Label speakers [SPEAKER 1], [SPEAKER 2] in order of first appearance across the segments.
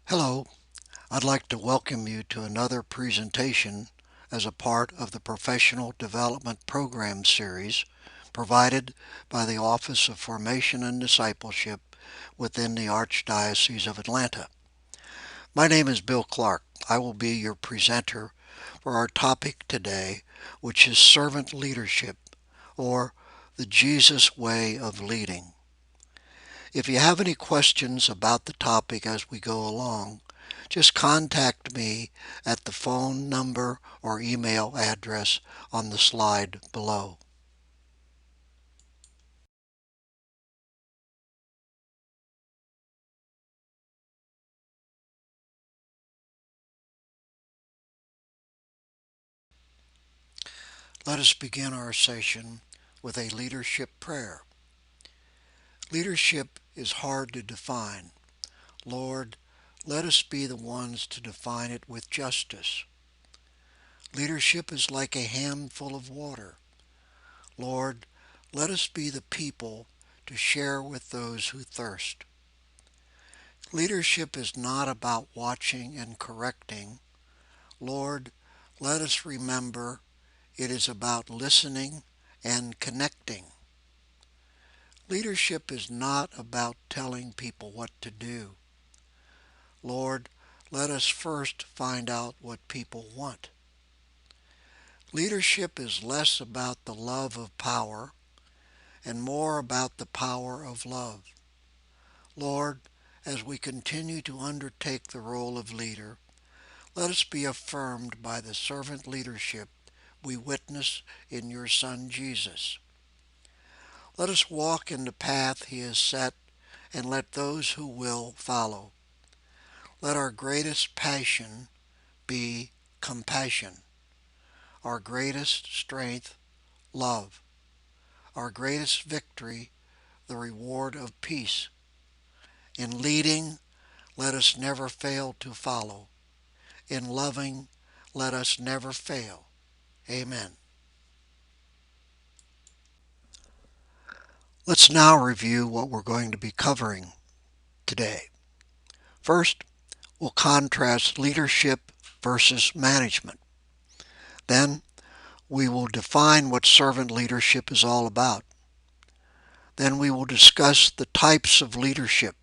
[SPEAKER 1] Hello, I'd like to welcome you to another presentation as a part of the Professional Development Program series provided by the Office of Formation and Discipleship within the Archdiocese of Atlanta. My name is Bill Clark. I will be your presenter for our topic today, which is servant leadership, or the Jesus way of leading. If you have any questions about the topic as we go along, just contact me at the phone number or email address on the slide below. Let us begin our session with a leadership prayer. Leadership is hard to define. Lord, let us be the ones to define it with justice. Leadership is like a handful of water. Lord, let us be the people to share with those who thirst. Leadership is not about watching and correcting. Lord, let us remember it is about listening and connecting. Leadership is not about telling people what to do. Lord, let us first find out what people want. Leadership is less about the love of power and more about the power of love. Lord, as we continue to undertake the role of leader, let us be affirmed by the servant leadership we witness in your Son Jesus. Let us walk in the path he has set and let those who will follow. Let our greatest passion be compassion, our greatest strength love, our greatest victory the reward of peace. In leading, let us never fail to follow. In loving, let us never fail. Amen. Let's now review what we're going to be covering today. First, we'll contrast leadership versus management. Then, we will define what servant leadership is all about. Then we will discuss the types of leadership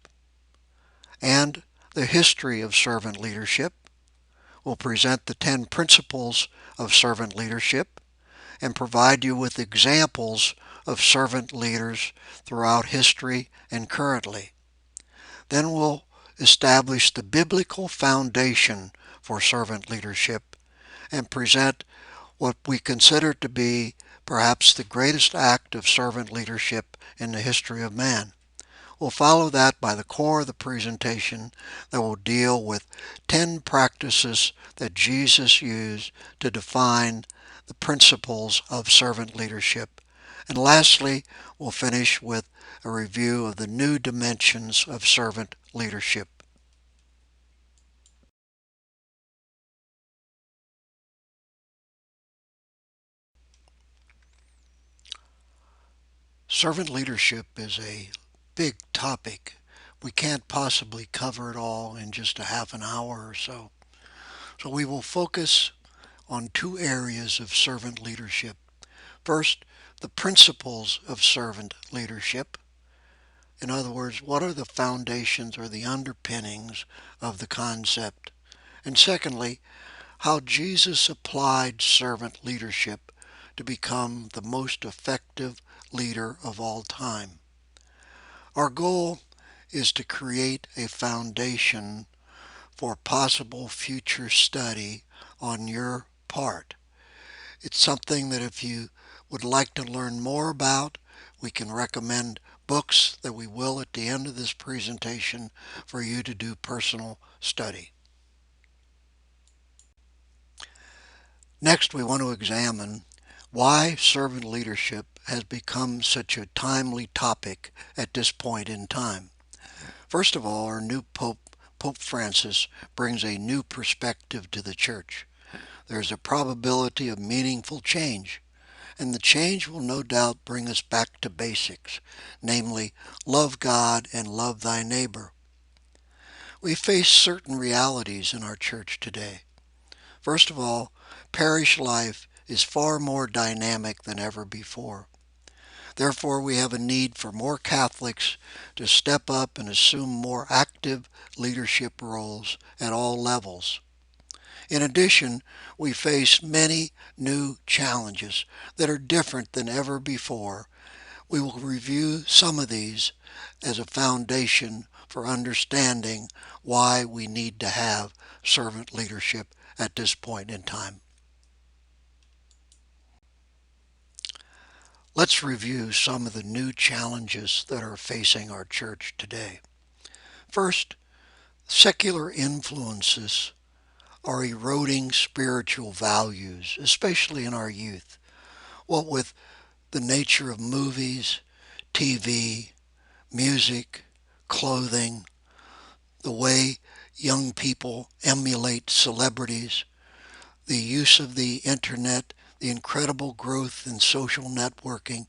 [SPEAKER 1] and the history of servant leadership. We'll present the 10 principles of servant leadership and provide you with examples of servant leaders throughout history and currently. Then we'll establish the biblical foundation for servant leadership and present what we consider to be perhaps the greatest act of servant leadership in the history of man. We'll follow that by the core of the presentation that will deal with 10 practices that Jesus used to define the principles of servant leadership. And lastly, we'll finish with a review of the new dimensions of servant leadership. Servant leadership is a big topic. We can't possibly cover it all in just a half an hour or so. So we will focus on two areas of servant leadership. First, the principles of servant leadership. In other words, what are the foundations or the underpinnings of the concept? And secondly, how Jesus applied servant leadership to become the most effective leader of all time. Our goal is to create a foundation for possible future study on your part. It's something that if you would like to learn more about, we can recommend books that we will at the end of this presentation for you to do personal study. Next, we want to examine why servant leadership has become such a timely topic at this point in time. First of all, our new Pope, Pope Francis, brings a new perspective to the Church. There's a probability of meaningful change, and the change will no doubt bring us back to basics, namely, love God and love thy neighbor. We face certain realities in our church today. First of all, parish life is far more dynamic than ever before. Therefore, we have a need for more Catholics to step up and assume more active leadership roles at all levels. In addition, we face many new challenges that are different than ever before. We will review some of these as a foundation for understanding why we need to have servant leadership at this point in time. Let's review some of the new challenges that are facing our church today. First, secular influences are eroding spiritual values, especially in our youth. What with the nature of movies, TV, music, clothing, the way young people emulate celebrities, the use of the internet, the incredible growth in social networking,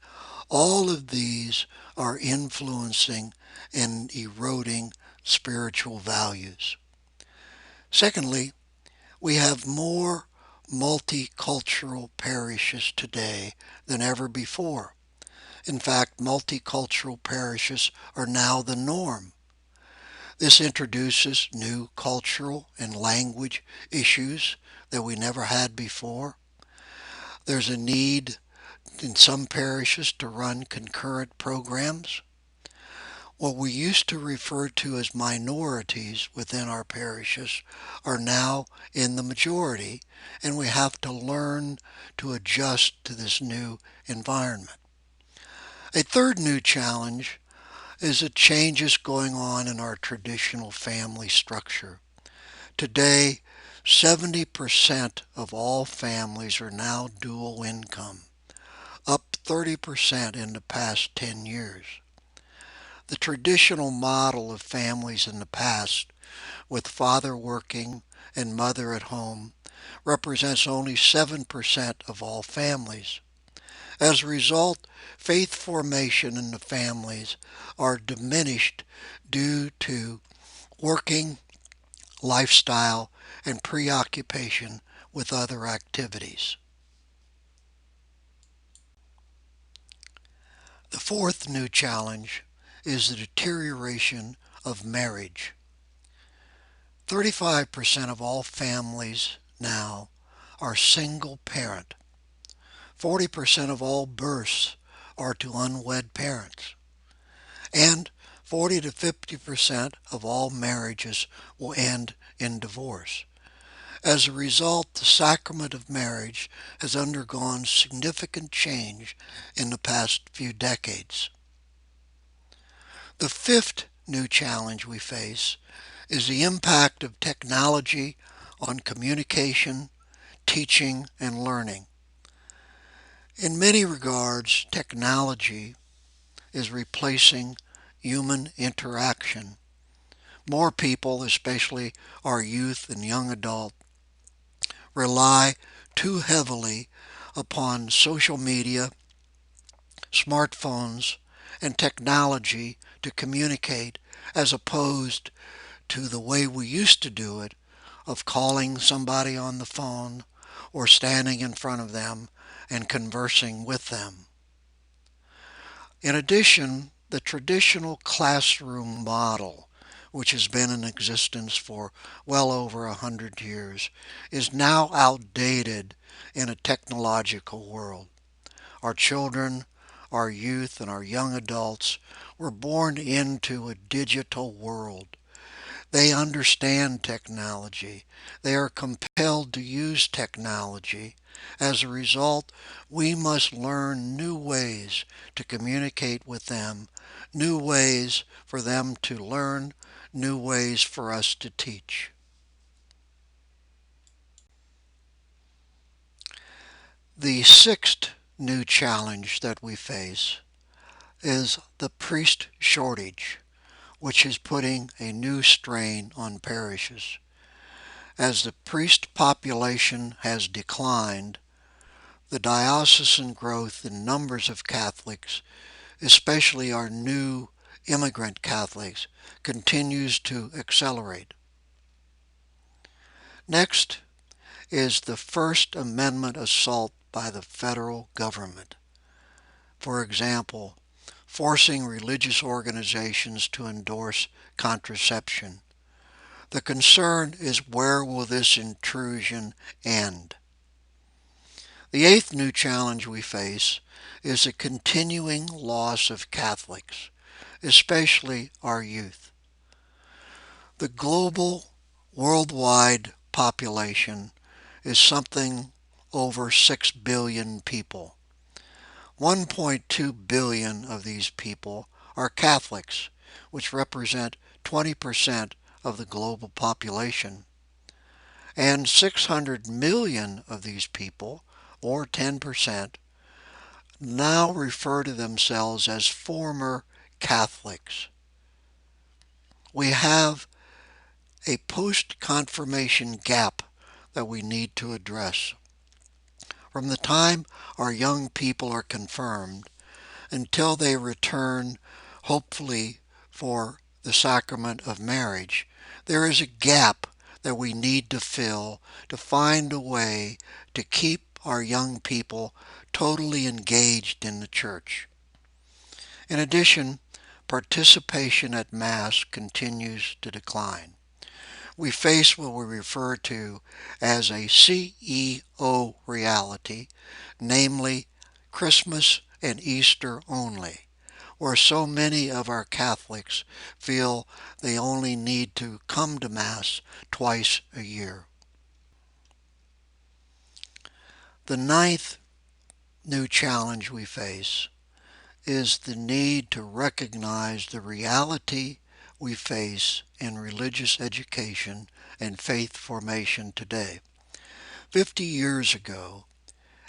[SPEAKER 1] all of these are influencing and eroding spiritual values. Secondly, we have more multicultural parishes today than ever before. In fact, multicultural parishes are now the norm. This introduces new cultural and language issues that we never had before. There's a need in some parishes to run concurrent programs. What we used to refer to as minorities within our parishes are now in the majority, and we have to learn to adjust to this new environment. A third new challenge is the changes going on in our traditional family structure. Today, 70% of all families are now dual income, up 30% in the past 10 years. The traditional model of families in the past, with father working and mother at home, represents only 7% of all families. As a result, faith formation in the families are diminished due to working, lifestyle, and preoccupation with other activities. The fourth new challenge is the deterioration of marriage. 35% of all families now are single parent. 40% of all births are to unwed parents. And 40 to 50% of all marriages will end in divorce. As a result, the sacrament of marriage has undergone significant change in the past few decades. The fifth new challenge we face is the impact of technology on communication, teaching, and learning. In many regards, technology is replacing human interaction. More people, especially our youth and young adult, rely too heavily upon social media, smartphones, and technology to communicate as opposed to the way we used to do it of calling somebody on the phone or standing in front of them and conversing with them. In addition, the traditional classroom model, which has been in existence for well over 100 years, is now outdated in a technological world. Our children, our youth, and our young adults were born into a digital world. They understand technology. They are compelled to use technology. As a result, we must learn new ways to communicate with them, new ways for them to learn, new ways for us to teach. The sixth new challenge that we face is the priest shortage, which is putting a new strain on parishes. As the priest population has declined, the diocesan growth in numbers of Catholics, especially our new immigrant Catholics continues to accelerate. Next is the First Amendment assault by the federal government. For example, forcing religious organizations to endorse contraception. The concern is, where will this intrusion end? The eighth new challenge we face is the continuing loss of Catholics, especially our youth. The global, worldwide population is something over 6 billion people. 1.2 billion of these people are Catholics, which represent 20% of the global population. And 600 million of these people, or 10%, now refer to themselves as former Catholics. We have a post-confirmation gap that we need to address. From the time our young people are confirmed until they return, hopefully for the sacrament of marriage, there is a gap that we need to fill to find a way to keep our young people totally engaged in the church. In addition, participation at Mass continues to decline. We face what we refer to as a CEO reality, namely Christmas and Easter only, where so many of our Catholics feel they only need to come to Mass twice a year. The ninth new challenge we face is the need to recognize the reality we face in religious education and faith formation today. 50 years ago,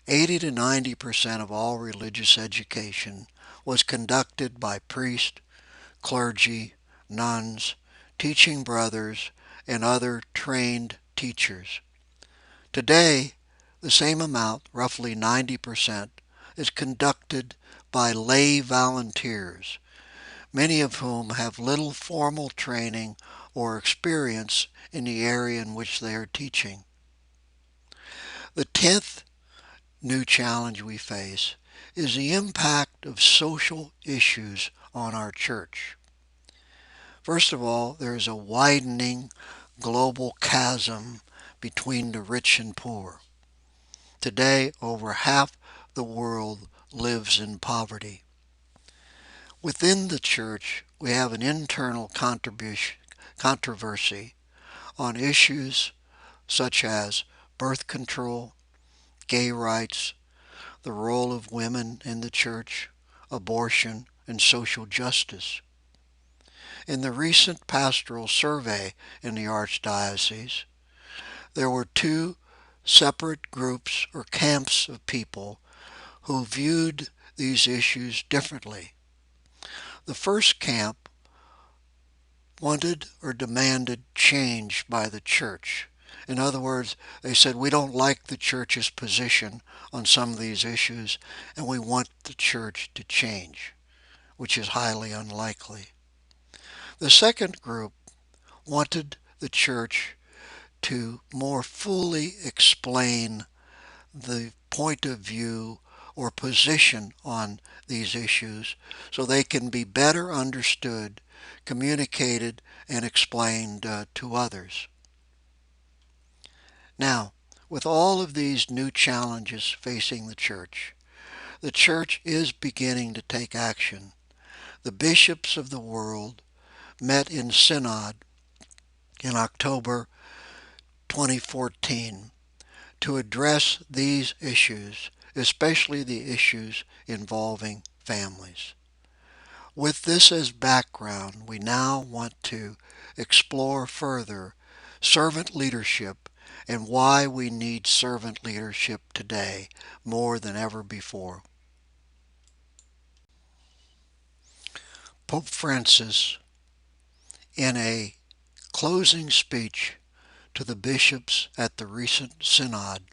[SPEAKER 1] 80 to 90% of all religious education was conducted by priests, clergy, nuns, teaching brothers, and other trained teachers. Today, the same amount, roughly 90%, is conducted by lay volunteers, many of whom have little formal training or experience in the area in which they are teaching. The 10th new challenge we face is the impact of social issues on our church. First of all, there is a widening global chasm between the rich and poor. Today, over half the world lives in poverty. Within the church, we have an internal controversy on issues such as birth control, gay rights, the role of women in the church, abortion, and social justice. In the recent pastoral survey in the Archdiocese, there were two separate groups or camps of people who viewed these issues differently. The first camp wanted or demanded change by the church. In other words, they said, we don't like the church's position on some of these issues, and we want the church to change, which is highly unlikely. The second group wanted the church to more fully explain the point of view or position on these issues so they can be better understood, communicated, and explained to others. Now, with all of these new challenges facing the church is beginning to take action. The bishops of the world met in Synod in October 2014 to address these issues, especially the issues involving families. With this as background, we now want to explore further servant leadership and why we need servant leadership today more than ever before. Pope Francis, in a closing speech to the bishops at the recent synod,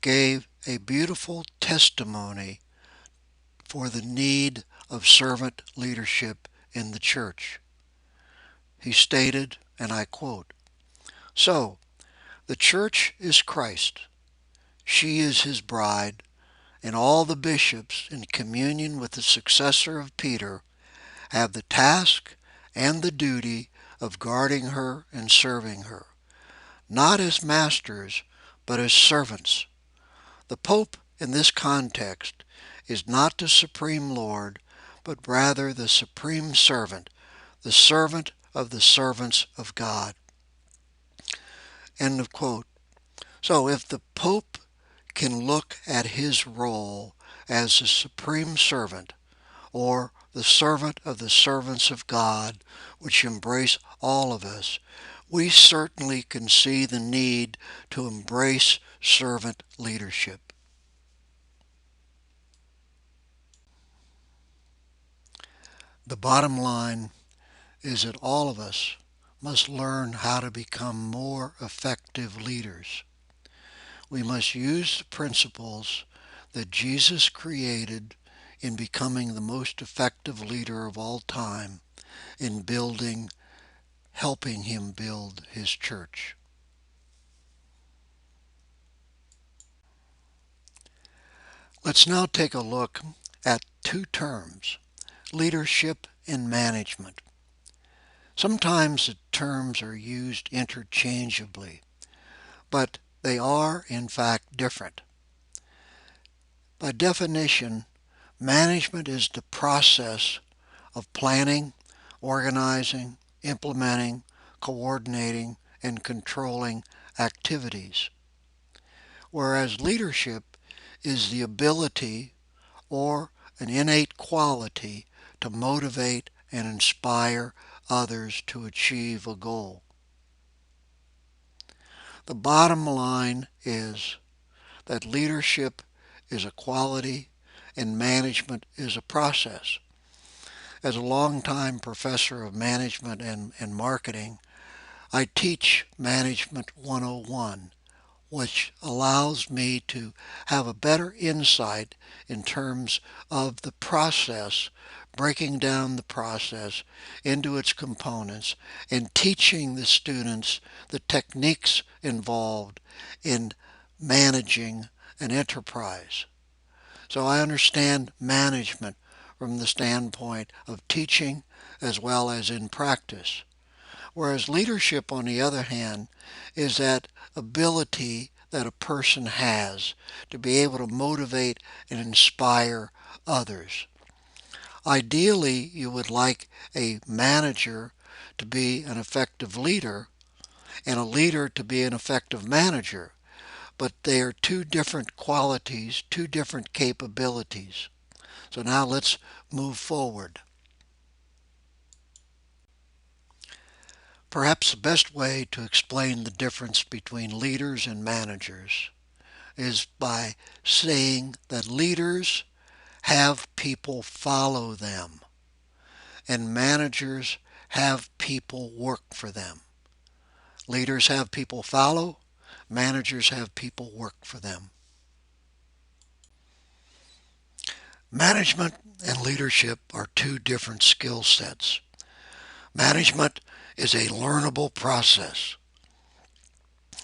[SPEAKER 1] gave a beautiful testimony for the need of servant leadership in the church. He stated, and I quote, "So, the church is Christ. She is his bride, and all the bishops, in communion with the successor of Peter, have the task and the duty of guarding her and serving her, not as masters, but as servants. The Pope in this context is not the Supreme Lord, but rather the Supreme Servant, the servant of the servants of God." End of quote. So if the Pope can look at his role as the supreme servant, or the servant of the servants of God, which embrace all of us, we certainly can see the need to embrace servant leadership. The bottom line is that all of us must learn how to become more effective leaders. We must use the principles that Jesus created in becoming the most effective leader of all time in helping him build his church. Let's now take a look at two terms, leadership and management. Sometimes the terms are used interchangeably, but they are in fact different. By definition, management is the process of planning, organizing, implementing, coordinating, and controlling activities, whereas leadership is the ability or an innate quality to motivate and inspire others to achieve a goal. The bottom line is that leadership is a quality and management is a process. As a longtime professor of management and marketing, I teach Management 101, which allows me to have a better insight in terms of the process, breaking down the process into its components and teaching the students the techniques involved in managing an enterprise. So I understand management from the standpoint of teaching as well as in practice. Whereas leadership, on the other hand, is that ability that a person has to be able to motivate and inspire others. Ideally, you would like a manager to be an effective leader and a leader to be an effective manager, but they are two different qualities, two different capabilities. So now let's move forward. Perhaps the best way to explain the difference between leaders and managers is by saying that leaders have people follow them and managers have people work for them. Leaders have people follow, managers have people work for them. Management and leadership are two different skill sets. Management is a learnable process.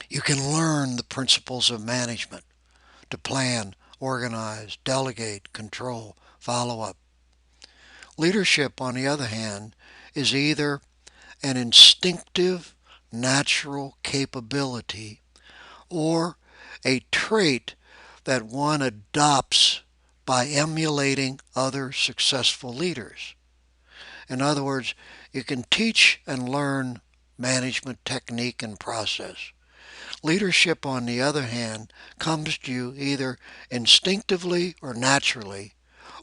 [SPEAKER 1] You can learn the principles of management to plan, organize, delegate, control, follow up. Leadership, on the other hand, is either an instinctive, natural capability or a trait that one adopts by emulating other successful leaders. In other words, you can teach and learn management technique and process. Leadership, on the other hand, comes to you either instinctively or naturally,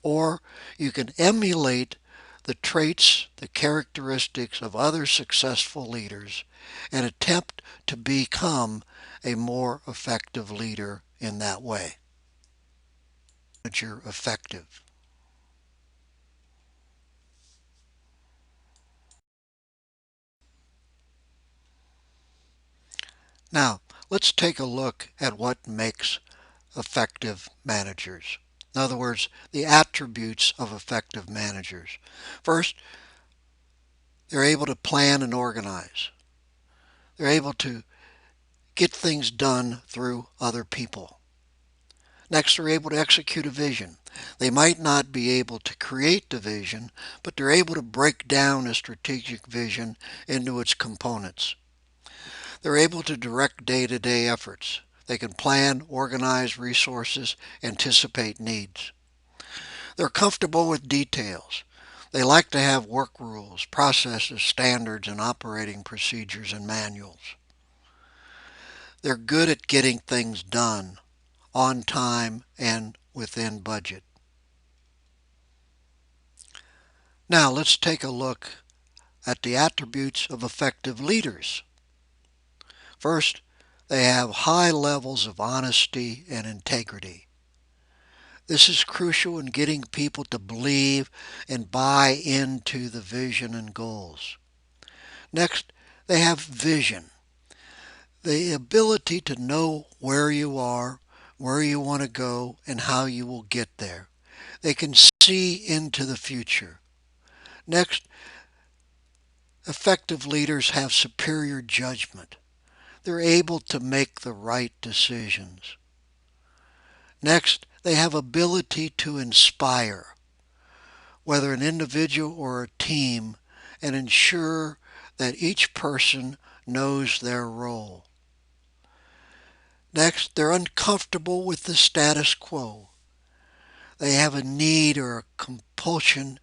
[SPEAKER 1] or you can emulate the traits, the characteristics of other successful leaders and attempt to become a more effective leader in that way. You're effective. Now, let's take a look at what makes effective managers. In other words, the attributes of effective managers. First, They're able to plan and organize. They're able to get things done through other people. Next, they're able to execute a vision. They might not be able to create the vision, but they're able to break down a strategic vision into its components. They're able to direct day-to-day efforts. They can plan, organize resources, anticipate needs. They're comfortable with details. They like to have work rules, processes, standards, and operating procedures and manuals. They're good at getting things done on time and within budget. Now let's take a look at the attributes of effective leaders. First, they have high levels of honesty and integrity. This is crucial in getting people to believe and buy into the vision and goals. Next, they have vision, the ability to know where you are, where you want to go, and how you will get there. They can see into the future. Next, effective leaders have superior judgment. They're able to make the right decisions. Next, they have ability to inspire, whether an individual or a team, and ensure that each person knows their role. Next, they're uncomfortable with the status quo. They have a need or a compulsion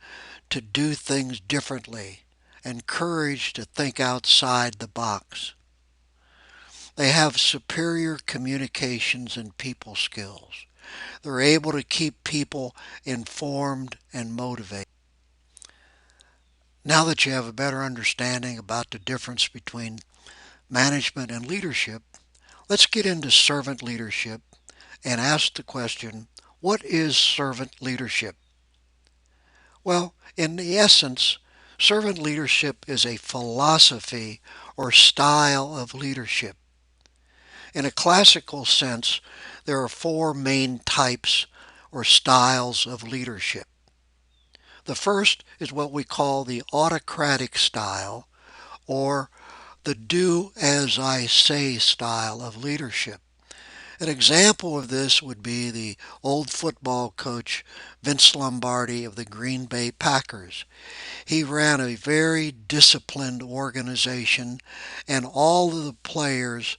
[SPEAKER 1] to do things differently and courage to think outside the box. They have superior communications and people skills. They're able to keep people informed and motivated. Now that you have a better understanding about the difference between management and leadership, let's get into servant leadership and ask the question, what is servant leadership? Well, in the essence, servant leadership is a philosophy or style of leadership. In a classical sense, there are four main types or styles of leadership. The first is what we call the autocratic style, or the do as I say style of leadership. An example of this would be the old football coach Vince Lombardi of the Green Bay Packers. He ran a very disciplined organization, and all of the players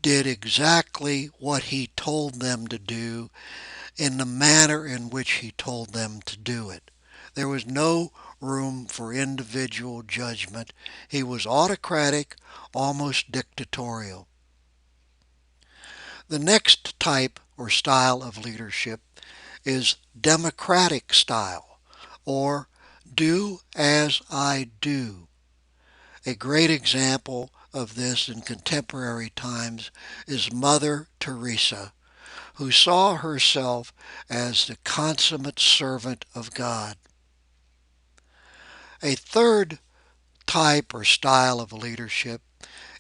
[SPEAKER 1] did exactly what he told them to do in the manner in which he told them to do it. There was no room for individual judgment. He was autocratic, almost dictatorial. The next type or style of leadership is democratic style, or do as I do. A great example of this in contemporary times is Mother Teresa, who saw herself as the consummate servant of God. A third type or style of leadership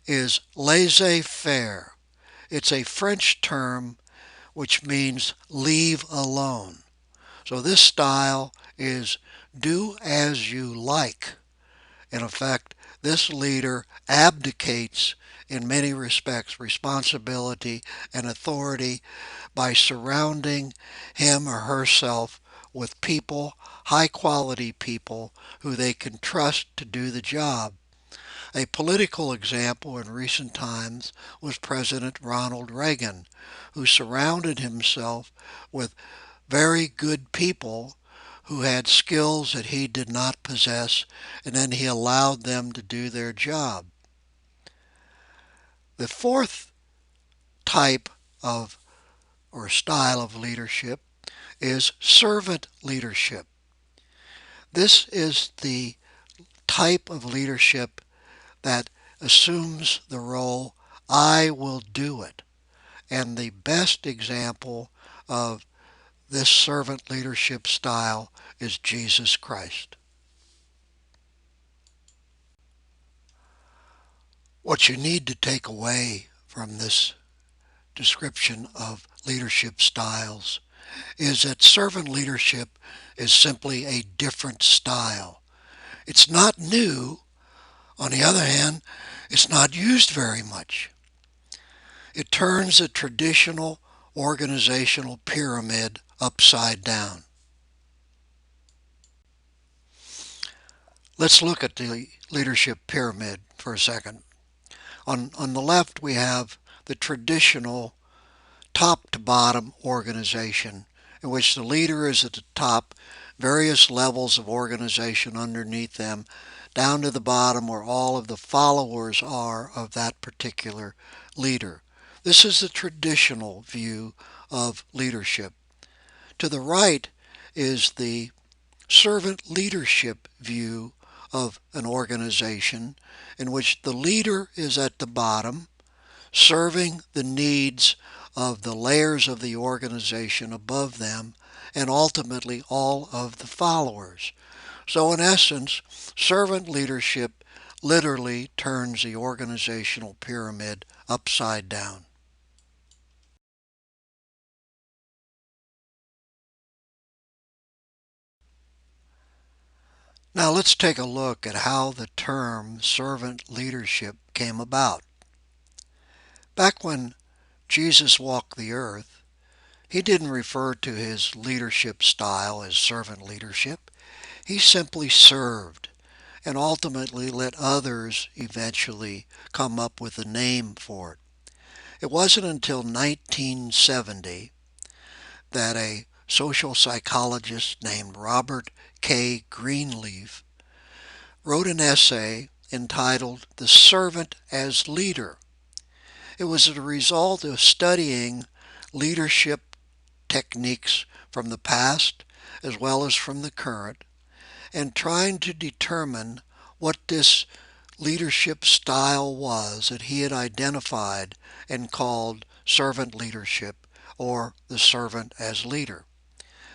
[SPEAKER 1] is laissez-faire. It's a French term which means leave alone. So this style is do as you like. In effect, this leader abdicates in many respects responsibility and authority by surrounding him or herself with people, high quality people who they can trust to do the job. A political example in recent times was President Ronald Reagan, who surrounded himself with very good people who had skills that he did not possess, and then he allowed them to do their job. The fourth type of or style of leadership is servant leadership. This is the type of leadership that assumes the role, I will do it. And the best example of this servant leadership style is Jesus Christ. What you need to take away from this description of leadership styles is that servant leadership is simply a different style. It's not new, On the other hand, it's not used very much. It turns a traditional organizational pyramid upside down. Let's look at the leadership pyramid for a second. On the left, we have the traditional top to bottom organization in which the leader is at the top, various levels of organization underneath them, down to the bottom where all of the followers are of that particular leader. This is the traditional view of leadership. To the right is the servant leadership view of an organization in which the leader is at the bottom, serving the needs of the layers of the organization above them and ultimately all of the followers. So in essence, servant leadership literally turns the organizational pyramid upside down. Now let's take a look at how the term servant leadership came about. Back when Jesus walked the earth, he didn't refer to his leadership style as servant leadership. He simply served and ultimately let others eventually come up with a name for it. It wasn't until 1970 that a social psychologist named Robert K. Greenleaf wrote an essay entitled The Servant as Leader. It was a result of studying leadership techniques from the past as well as from the current and trying to determine what this leadership style was that he had identified and called servant leadership or the servant as leader.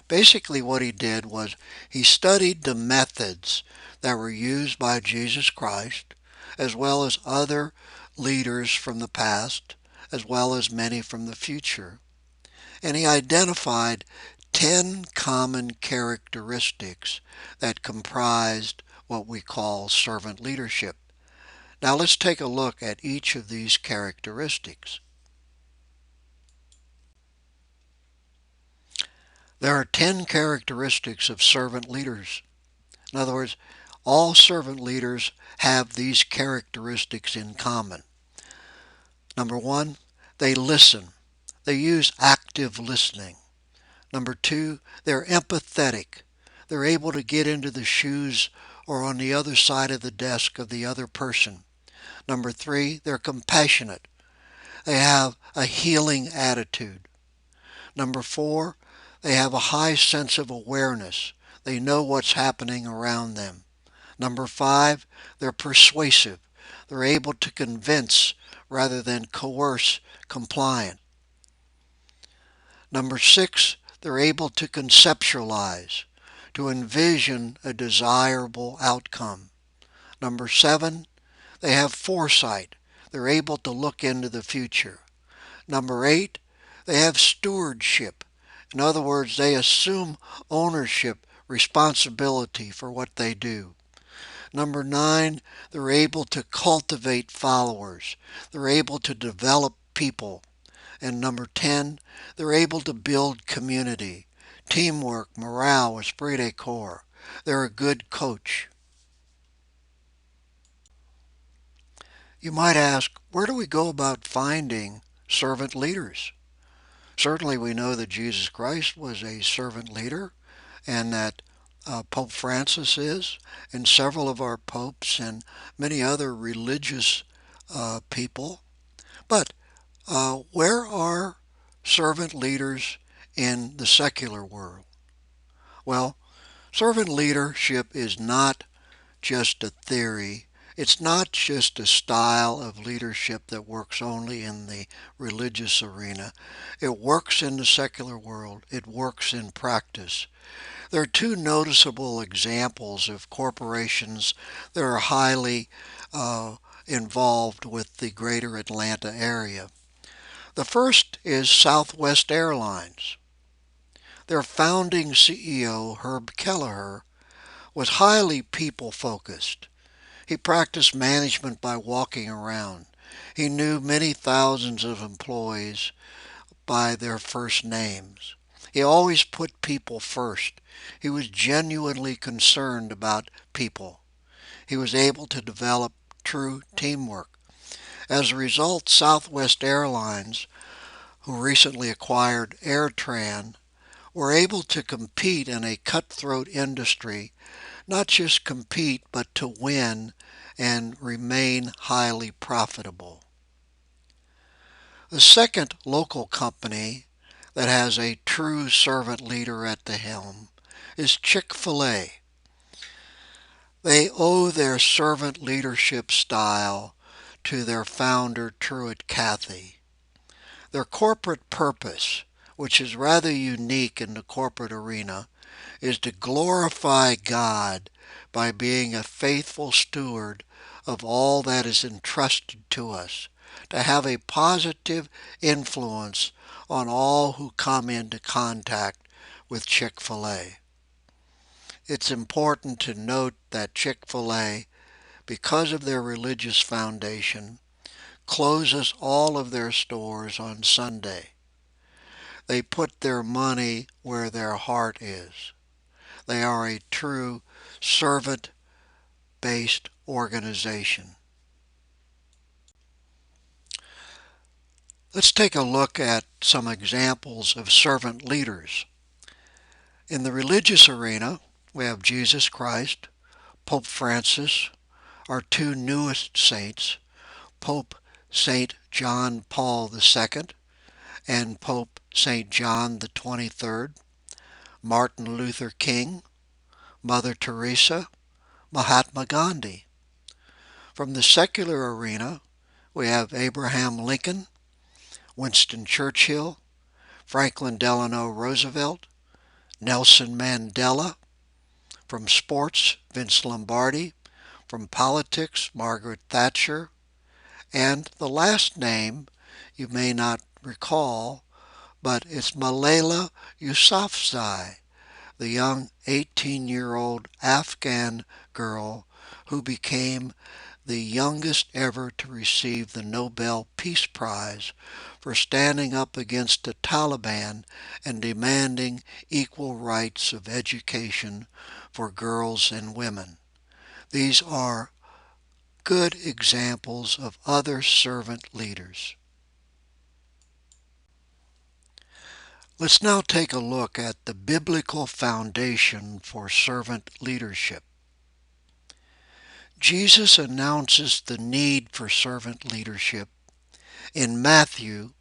[SPEAKER 1] Basically, what he did was he studied the methods that were used by Jesus Christ, as well as other leaders from the past, as well as many from the future. And he identified 10 common characteristics that comprised what we call servant leadership. Now let's take a look at each of these characteristics. There are 10 characteristics of servant leaders. In other words, all servant leaders have these characteristics in common. Number one, they listen. They use active listening. Number two, they're empathetic. They're able to get into the shoes or on the other side of the desk of the other person. Number three, they're compassionate. They have a healing attitude. Number four, they have a high sense of awareness. They know what's happening around them. Number five, they're persuasive. They're able to convince rather than coerce compliance. Number six, they're able to conceptualize, to envision a desirable outcome. Number seven, they have foresight. They're able to look into the future. Number eight, they have stewardship. In other words, they assume ownership, responsibility for what they do. Number nine, they're able to cultivate followers. They're able to develop people. And number 10, they're able to build community, teamwork, morale, esprit de corps. They're a good coach. You might ask, where do we go about finding servant leaders? Certainly we know that Jesus Christ was a servant leader and that Pope Francis is, and several of our popes and many other religious people. But where are servant leaders in the secular world? Well, servant leadership is not just a theory. It's not just a style of leadership that works only in the religious arena. It works in the secular world. It works in practice. There are two noticeable examples of corporations that are highly involved with the greater Atlanta area. The first is Southwest Airlines. Their founding CEO, Herb Kelleher, was highly people focused. He practiced management by walking around. He knew many thousands of employees by their first names. He always put people first. He was genuinely concerned about people. He was able to develop true teamwork. As a result, Southwest Airlines, who recently acquired AirTran, were able to compete in a cutthroat industry, not just compete, but to win and remain highly profitable. The second local company that has a true servant leader at the helm is Chick-fil-A. They owe their servant leadership style to their founder, Truett Cathy. Their corporate purpose, which is rather unique in the corporate arena, is to glorify God by being a faithful steward of all that is entrusted to us, to have a positive influence on all who come into contact with Chick-fil-A. It's important to note that Chick-fil-A, because of their religious foundation, closes all of their stores on Sunday. They put their money where their heart is. They are a true servant-based organization. Let's take a look at some examples of servant leaders. In the religious arena, we have Jesus Christ, Pope Francis, our two newest saints, Pope St. John Paul II and Pope St. John the 23rd, Martin Luther King, Mother Teresa, Mahatma Gandhi. From the secular arena, we have Abraham Lincoln, Winston Churchill, Franklin Delano Roosevelt, Nelson Mandela. From sports, Vince Lombardi. From politics, Margaret Thatcher. And the last name you may not recall, but it's Malala Yousafzai, the young 18-year-old Afghan girl who became the youngest ever to receive the Nobel Peace Prize for standing up against the Taliban and demanding equal rights of education for girls and women. These are good examples of other servant leaders. Let's now take a look at the biblical foundation for servant leadership. Jesus announces the need for servant leadership in Matthew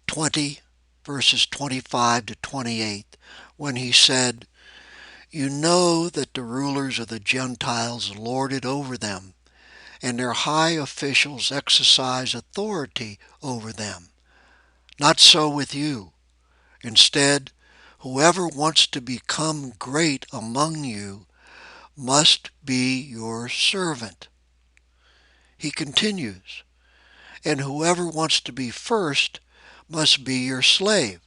[SPEAKER 1] 20, verses 25 to 28, when he said, "You know that the rulers of the Gentiles lord it over them, and their high officials exercise authority over them. Not so with you. Instead, whoever wants to become great among you must be your servant." He continues, "And whoever wants to be first must be your slave,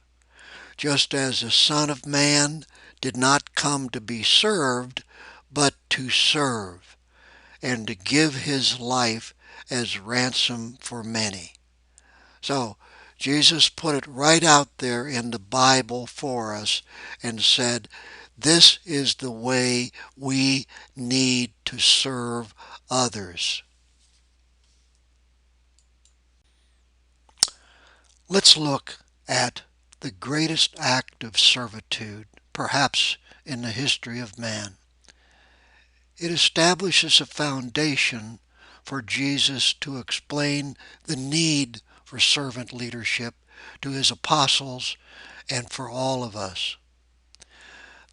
[SPEAKER 1] just as the Son of Man did not come to be served, but to serve, and to give his life as ransom for many." So Jesus put it right out there in the Bible for us and said, this is the way we need to serve others. Let's look at the greatest act of servitude, perhaps in the history of man. It establishes a foundation for Jesus to explain the need for servant leadership to his apostles and for all of us.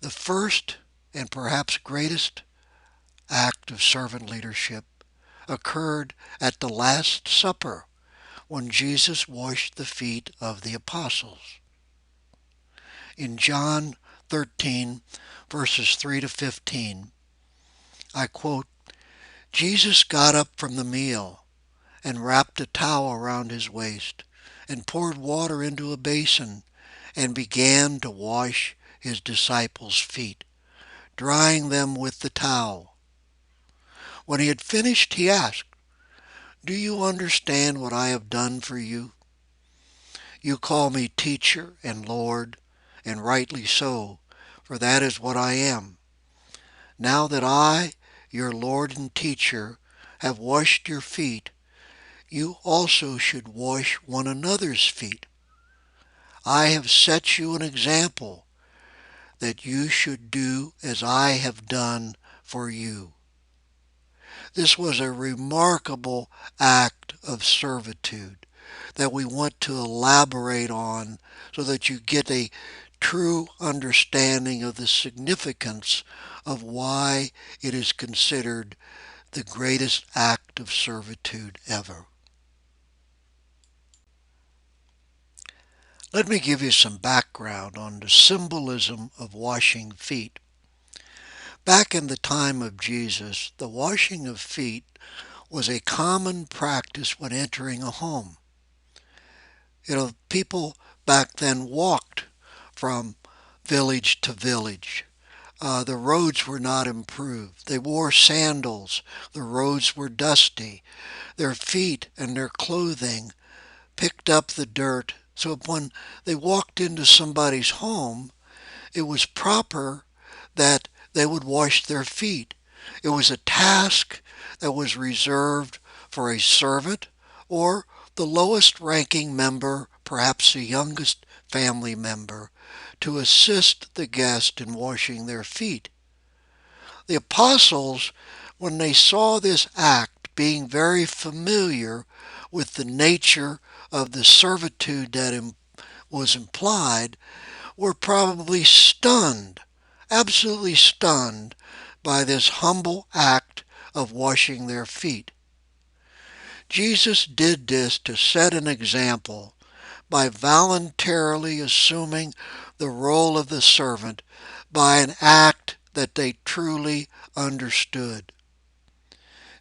[SPEAKER 1] The first and perhaps greatest act of servant leadership occurred at the Last Supper when Jesus washed the feet of the apostles. In John 13, verses 3 to 15, I quote, "Jesus got up from the meal and wrapped a towel around his waist and poured water into a basin and began to wash his disciples' feet, drying them with the towel. When he had finished, he asked, "Do you understand what I have done for you? You call me teacher and Lord, and rightly so, for that is what I am. Now that I, your Lord and teacher, have washed your feet, you also should wash one another's feet. I have set you an example that you should do as I have done for you." This was a remarkable act of servitude that we want to elaborate on so that you get a true understanding of the significance of why it is considered the greatest act of servitude ever. Let me give you some background on the symbolism of washing feet. Back in the time of Jesus, the washing of feet was a common practice when entering a home. People back then walked from village to village. The roads were not improved. They wore sandals. The roads were dusty. Their feet and their clothing picked up the dirt. So when they walked into somebody's home, it was proper that they would wash their feet. It was a task that was reserved for a servant or the lowest ranking member, perhaps the youngest family member, to assist the guest in washing their feet. The apostles, when they saw this act being very familiar with the nature of the servitude that was implied, were probably stunned, absolutely stunned, by this humble act of washing their feet. Jesus did this to set an example by voluntarily assuming the role of the servant by an act that they truly understood.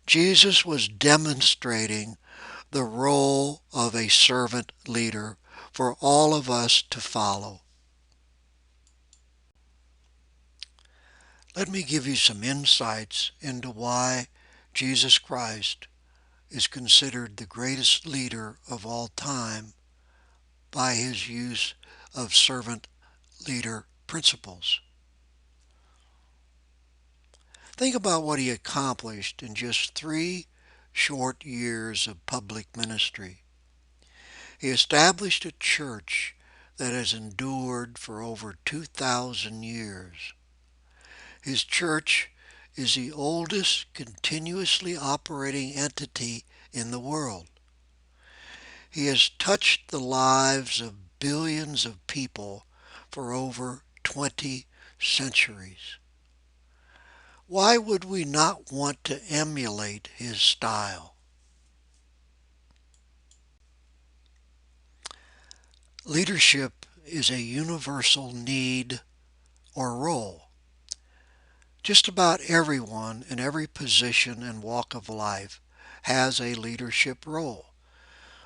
[SPEAKER 1] Jesus was demonstrating the role of a servant leader for all of us to follow. Let me give you some insights into why Jesus Christ is considered the greatest leader of all time by his use of servant leader principles. Think about what he accomplished in just 3 short years of public ministry. He established a church that has endured for over 2,000 years. His church is the oldest continuously operating entity in the world. He has touched the lives of billions of people for over 20 centuries. Why would we not want to emulate his style? Leadership is a universal need or role. Just about everyone in every position and walk of life has a leadership role,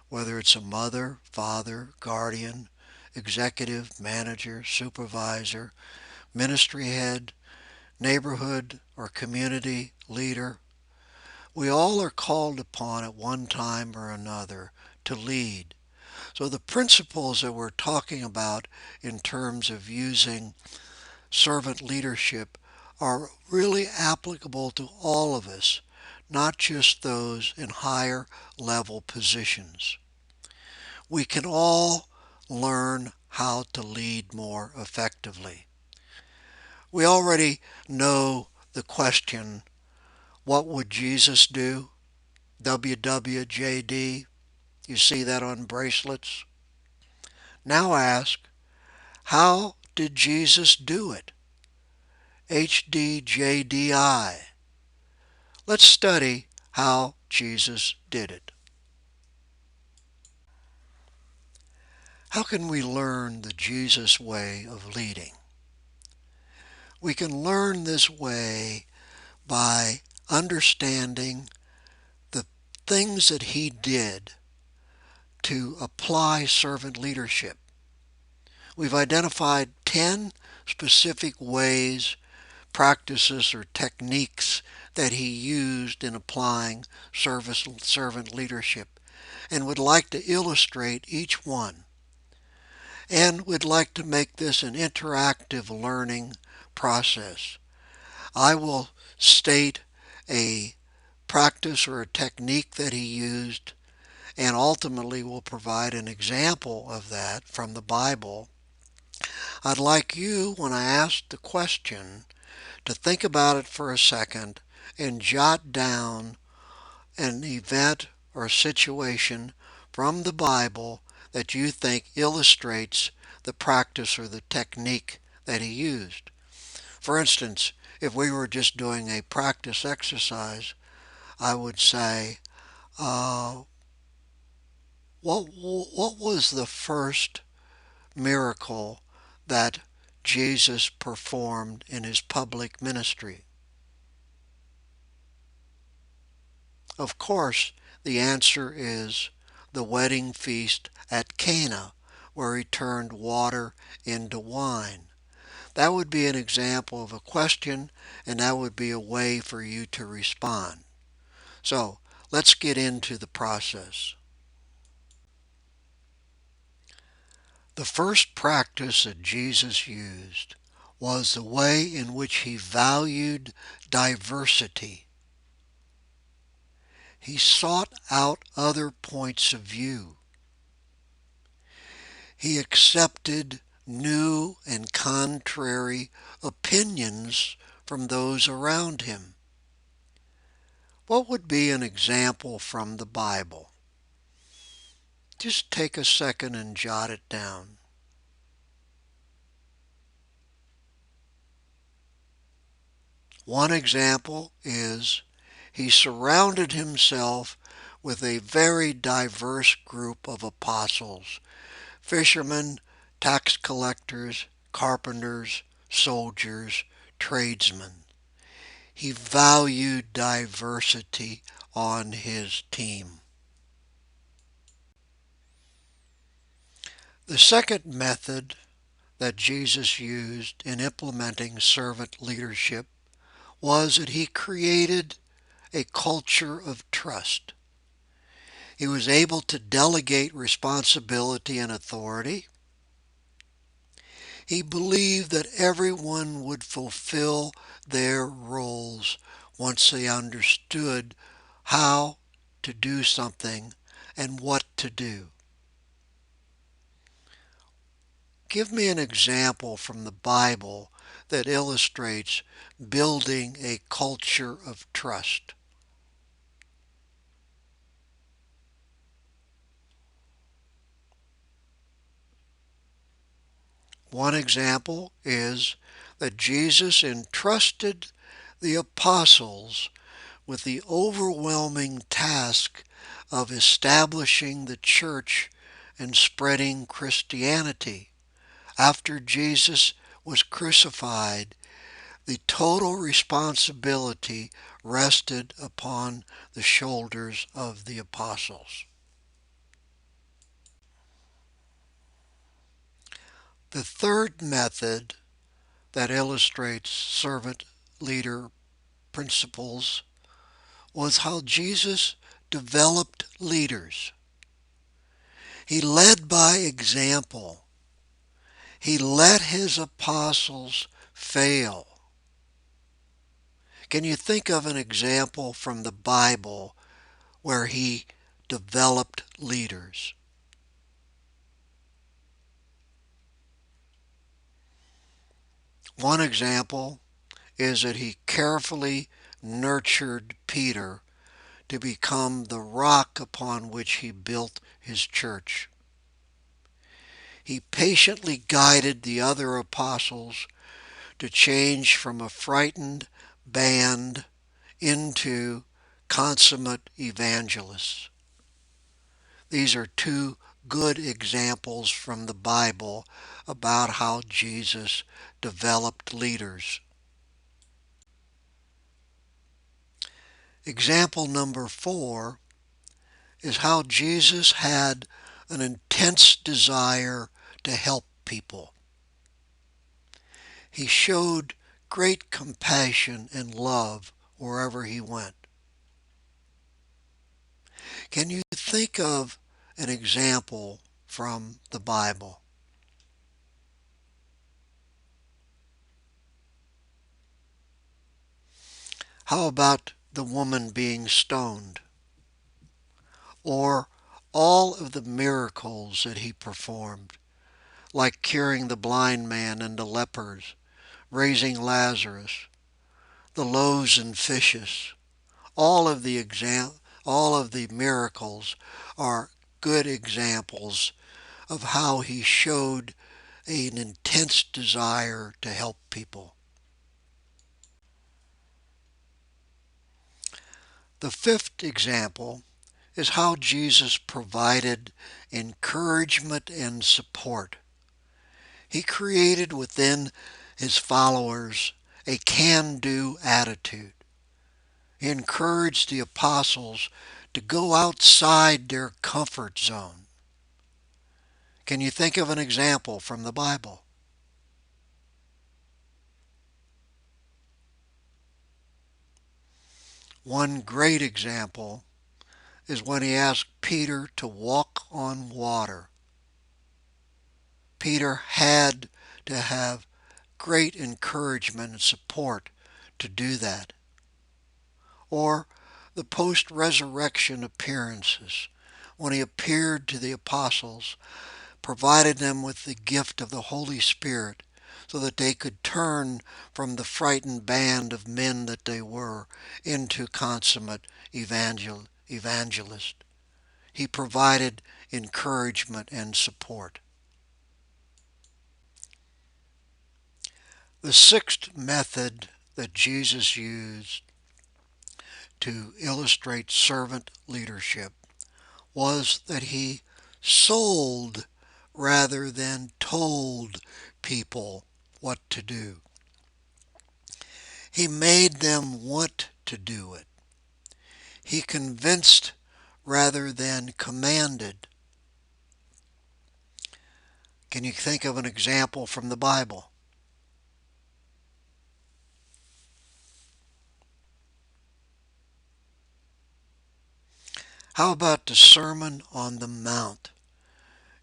[SPEAKER 1] whether it's a mother, father, guardian, executive, manager, supervisor, ministry head, neighborhood or community leader. We all are called upon at one time or another to lead. So the principles that we're talking about in terms of using servant leadership are really applicable to all of us, not just those in higher level positions. We can all learn how to lead more effectively. We already know the question, what would Jesus do? WWJD. You see that on bracelets. Now ask, how did Jesus do it? HDJDI. Let's study how Jesus did it. How can we learn the Jesus way of leading? We can learn this way by understanding the things that he did to apply servant leadership. We've identified 10 specific ways practices or techniques that he used in applying servant leadership, and would like to illustrate each one, and would like to make this an interactive learning process. I will state a practice or a technique that he used, and ultimately will provide an example of that from the Bible. I'd like you, when I ask the question, to think about it for a second and jot down an event or situation from the Bible that you think illustrates the practice or the technique that he used. For instance, if we were just doing a practice exercise, I would say, what was the first miracle that Jesus performed in his public ministry? Of course, the answer is the wedding feast at Cana, where he turned water into wine. That would be an example of a question, and that would be a way for you to respond. So, let's get into the process. The first practice that Jesus used was the way in which he valued diversity. He sought out other points of view. He accepted new and contrary opinions from those around him. What would be an example from the Bible? Just take a second and jot it down. One example is he surrounded himself with a very diverse group of apostles: fishermen, tax collectors, carpenters, soldiers, tradesmen. He valued diversity on his team. The second method that Jesus used in implementing servant leadership was that he created a culture of trust. He was able to delegate responsibility and authority. He believed that everyone would fulfill their roles once they understood how to do something and what to do. Give me an example from the Bible that illustrates building a culture of trust. One example is that Jesus entrusted the apostles with the overwhelming task of establishing the church and spreading Christianity. After Jesus was crucified, the total responsibility rested upon the shoulders of the apostles. The third method that illustrates servant leader principles was how Jesus developed leaders. He led by example. He let his apostles fail. Can you think of an example from the Bible where he developed leaders? One example is that he carefully nurtured Peter to become the rock upon which he built his church. He patiently guided the other apostles to change from a frightened band into consummate evangelists. These are two good examples from the Bible about how Jesus developed leaders. Example number 4 is how Jesus had an intense desire to help people. He showed great compassion and love wherever he went. Can you think of an example from the Bible? How about the woman being stoned? Or all of the miracles that he performed, like curing the blind man and the lepers, raising Lazarus, the loaves and fishes. All of the miracles are good examples of how he showed an intense desire to help people. The fifth example is how Jesus provided encouragement and support. He created within his followers a can-do attitude. He encouraged the apostles to go outside their comfort zone. Can you think of an example from the Bible? One great example is when he asked Peter to walk on water. Peter had to have great encouragement and support to do that. Or the post-resurrection appearances, when he appeared to the apostles, provided them with the gift of the Holy Spirit so that they could turn from the frightened band of men that they were into consummate evangelists. He provided encouragement and support. The sixth method that Jesus used to illustrate servant leadership was that he sold rather than told people what to do. He made them want to do it. He convinced rather than commanded. Can you think of an example from the Bible? How about the Sermon on the Mount,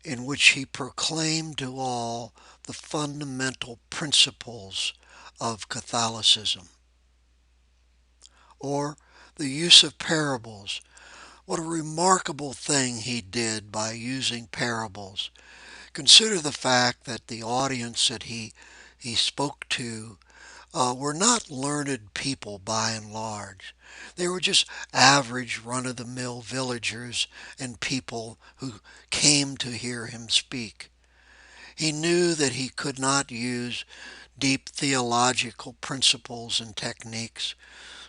[SPEAKER 1] in which he proclaimed to all the fundamental principles of Catholicism? Or the use of parables. What a remarkable thing he did by using parables. Consider the fact that the audience that he spoke to were not learned people by and large. They were just average run-of-the-mill villagers and people who came to hear him speak. He knew that he could not use deep theological principles and techniques,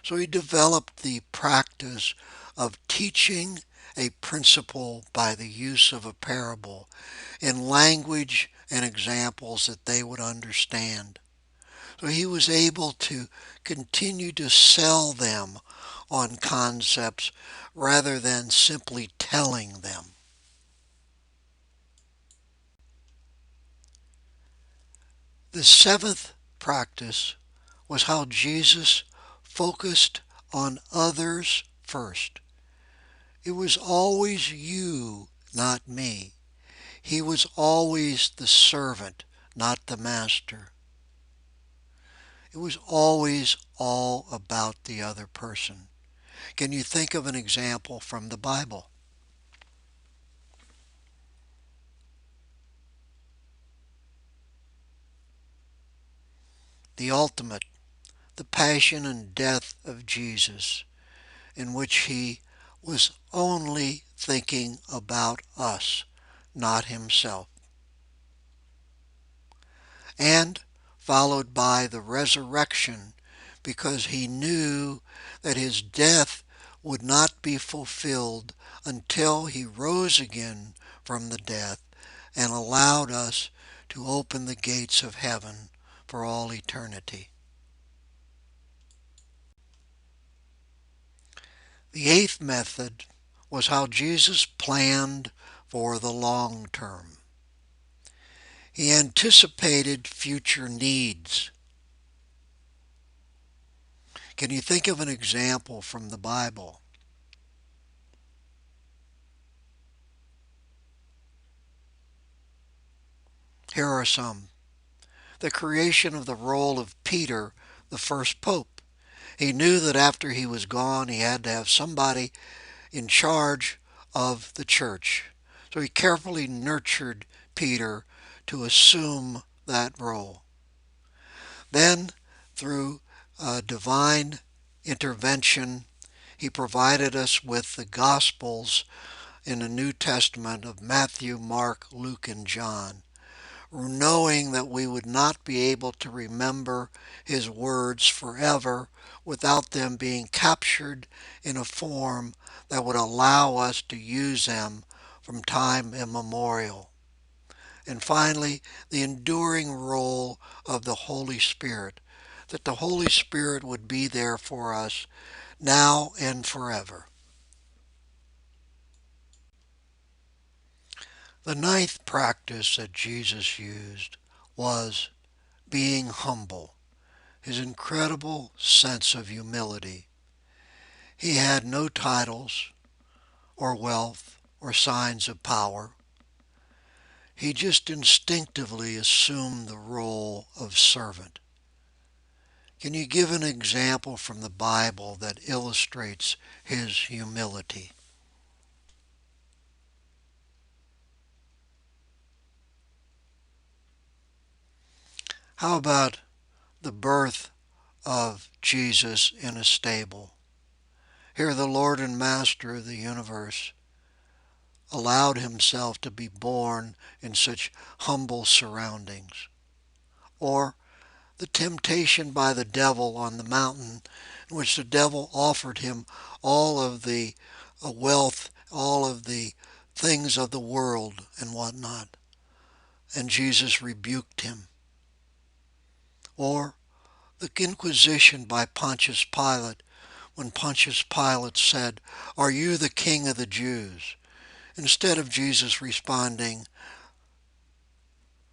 [SPEAKER 1] so he developed the practice of teaching a principle by the use of a parable in language and examples that they would understand. So he was able to continue to sell them on concepts rather than simply telling them. The seventh practice was how Jesus focused on others first. It was always you, not me. He was always the servant, not the master. It was always all about the other person. Can you think of an example from the Bible? The ultimate, the passion and death of Jesus, in which he was only thinking about us, not himself. And followed by the resurrection, because he knew that his death would not be fulfilled until he rose again from the death and allowed us to open the gates of heaven for all eternity. The eighth method was how Jesus planned for the long term. He anticipated future needs. Can you think of an example from the Bible? Here are some. The creation of the role of Peter, the first pope. He knew that after he was gone, he had to have somebody in charge of the church. So he carefully nurtured Peter to assume that role. Then, through divine intervention, he provided us with the Gospels in the New Testament of Matthew, Mark, Luke, and John, knowing that we would not be able to remember his words forever without them being captured in a form that would allow us to use them from time immemorial. And finally, the enduring role of the Holy Spirit, that the Holy Spirit would be there for us now and forever. The ninth practice that Jesus used was being humble, his incredible sense of humility. He had no titles or wealth or signs of power. He just instinctively assumed the role of servant. Can you give an example from the Bible that illustrates his humility? How about the birth of Jesus in a stable? Here the Lord and Master of the universe allowed himself to be born in such humble surroundings. Or the temptation by the devil on the mountain, in which the devil offered him all of the wealth, all of the things of the world and whatnot, and Jesus rebuked him. Or the inquisition by Pontius Pilate, when Pontius Pilate said, "Are you the king of the Jews?" Instead of Jesus responding,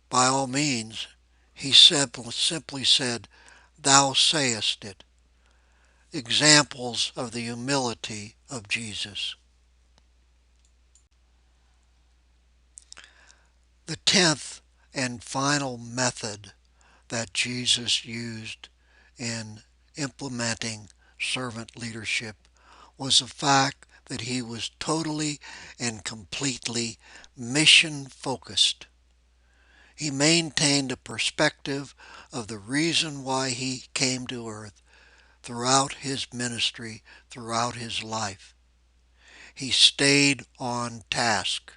[SPEAKER 1] "By all means," he simply said, "Thou sayest it." Examples of the humility of Jesus. The 10th and final method that Jesus used in implementing servant leadership was the fact that he was totally and completely mission focused. He maintained a perspective of the reason why he came to earth throughout his ministry, throughout his life. He stayed on task.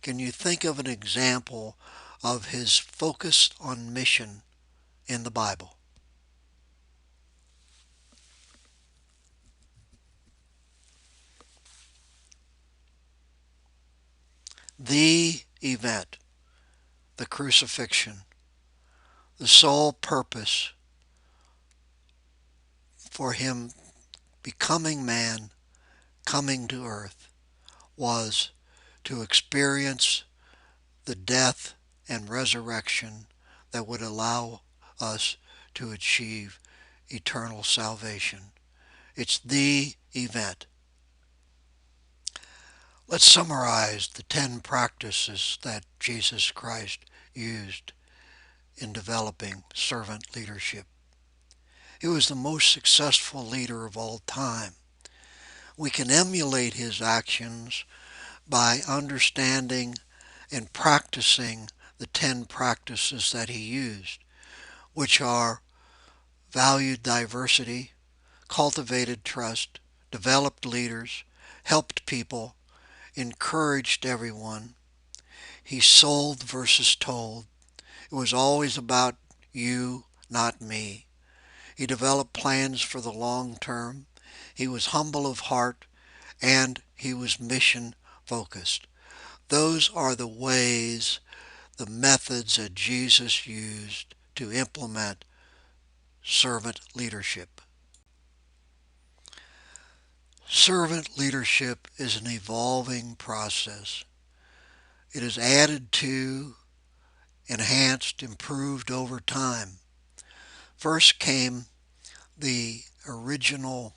[SPEAKER 1] Can you think of an example of his focus on mission in the Bible? The event, the crucifixion, the sole purpose for him becoming man, coming to earth, was to experience the death and resurrection that would allow us to achieve eternal salvation. It's the event. Let's summarize the 10 practices that Jesus Christ used in developing servant leadership. He was the most successful leader of all time. We can emulate his actions by understanding and practicing the 10 practices that he used, which are valued diversity, cultivated trust, developed leaders, helped people, encouraged everyone. He sold versus told. It was always about you, not me. He developed plans for the long term. He was humble of heart, and he was mission focused. Those are the ways, the methods that Jesus used to implement servant leadership. Servant leadership is an evolving process. It is added to, enhanced, improved over time. First came the original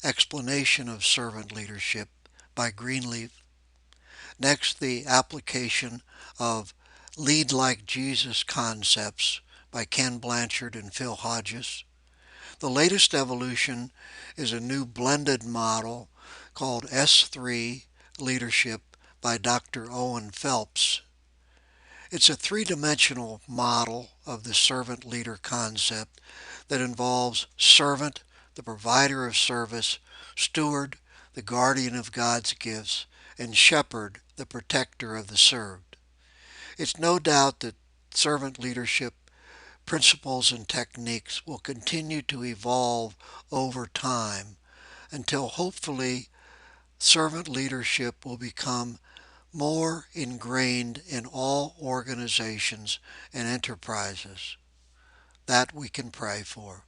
[SPEAKER 1] explanation of servant leadership by Greenleaf. Next, the application of Lead Like Jesus concepts by Ken Blanchard and Phil Hodges. The latest evolution is a new blended model called S3 Leadership by Dr. Owen Phelps. It's a three-dimensional model of the servant leader concept that involves servant, the provider of service, steward, the guardian of God's gifts, and shepherd, the protector of the served. It's no doubt that servant leadership principles and techniques will continue to evolve over time until hopefully servant leadership will become more ingrained in all organizations and enterprises. That we can pray for.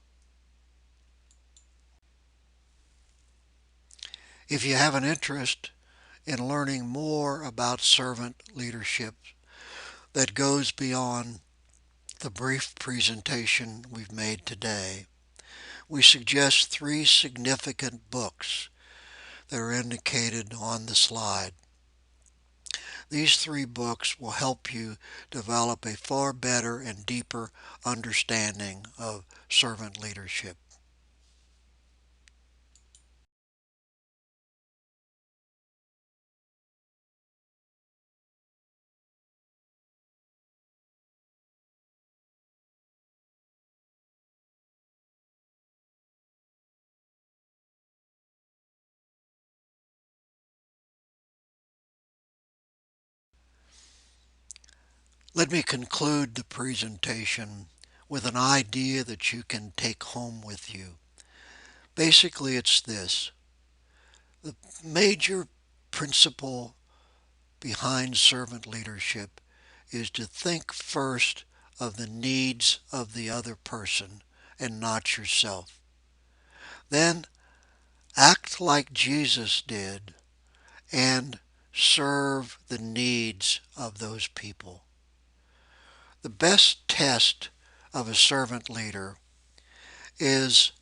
[SPEAKER 1] If you have an interest in learning more about servant leadership that goes beyond the brief presentation we've made today, we suggest three significant books that are indicated on the slide. These three books will help you develop a far better and deeper understanding of servant leadership. Let me conclude the presentation with an idea that you can take home with you. Basically, it's this. The major principle behind servant leadership is to think first of the needs of the other person and not yourself. Then act like Jesus did and serve the needs of those people. The best test of a servant leader is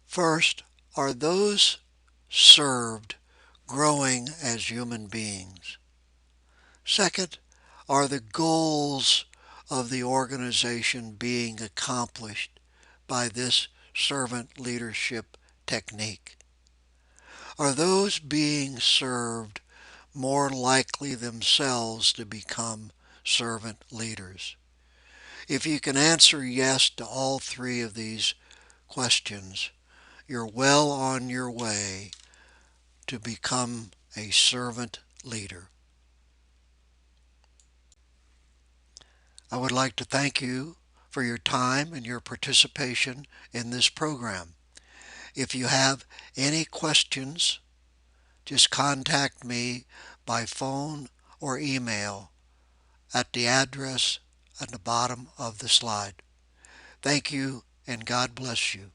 [SPEAKER 1] first, are those served growing as human beings? Second, are the goals of the organization being accomplished by this servant leadership technique? Are those being served more likely themselves to become servant leaders? If you can answer yes to all three of these questions, you're well on your way to become a servant leader. I would like to thank you for your time and your participation in this program. If you have any questions, just contact me by phone or email at the address at the bottom of the slide. Thank you and God bless you.